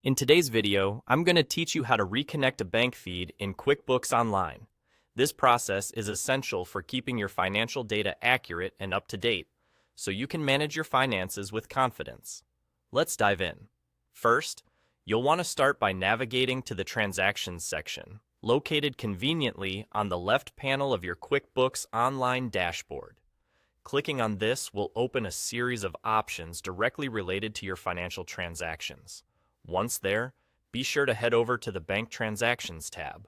In today's video, I'm going to teach you how to reconnect a bank feed in QuickBooks Online. This process is essential for keeping your financial data accurate and up to date, so you can manage your finances with confidence. Let's dive in. First, you'll want to start by navigating to the Transactions section, located conveniently on the left panel of your QuickBooks Online dashboard. Clicking on this will open a series of options directly related to your financial transactions. Once there, be sure to head over to the Bank Transactions tab.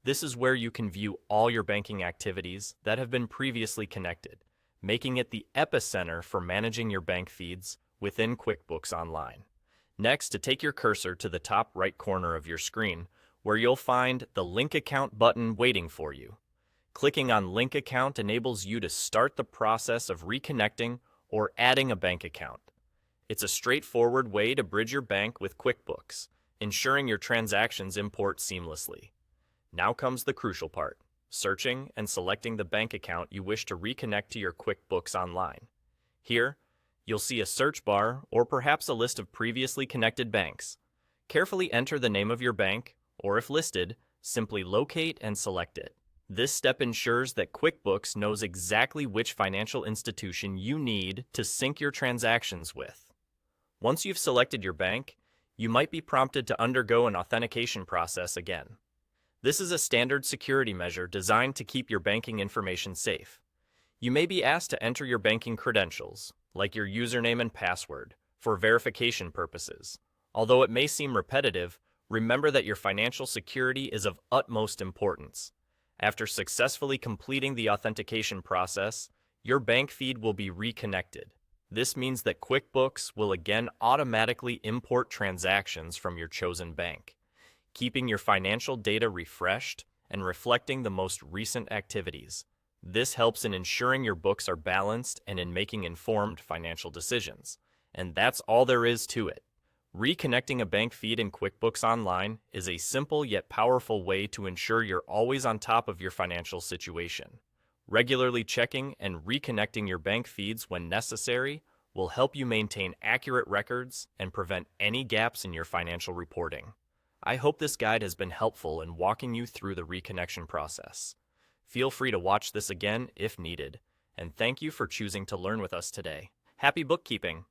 This is where you can view all your banking activities that have been previously connected, making it the epicenter for managing your bank feeds within QuickBooks Online. Next, to take your cursor to the top right corner of your screen, where you'll find the Link Account button waiting for you. Clicking on Link Account enables you to start the process of reconnecting or adding a bank account. It's a straightforward way to bridge your bank with QuickBooks, ensuring your transactions import seamlessly. Now comes the crucial part: searching and selecting the bank account you wish to reconnect to your QuickBooks Online. Here, you'll see a search bar or perhaps a list of previously connected banks. Carefully enter the name of your bank, or if listed, simply locate and select it. This step ensures that QuickBooks knows exactly which financial institution you need to sync your transactions with. Once you've selected your bank, you might be prompted to undergo an authentication process again. This is a standard security measure designed to keep your banking information safe. You may be asked to enter your banking credentials, like your username and password, for verification purposes. Although it may seem repetitive, remember that your financial security is of utmost importance. After successfully completing the authentication process, your bank feed will be reconnected. This means that QuickBooks will again automatically import transactions from your chosen bank, keeping your financial data refreshed and reflecting the most recent activities. This helps in ensuring your books are balanced and in making informed financial decisions. And that's all there is to it. Reconnecting a bank feed in QuickBooks Online is a simple yet powerful way to ensure you're always on top of your financial situation. Regularly checking and reconnecting your bank feeds when necessary will help you maintain accurate records and prevent any gaps in your financial reporting. I hope this guide has been helpful in walking you through the reconnection process. Feel free to watch this again if needed, and thank you for choosing to learn with us today. Happy bookkeeping!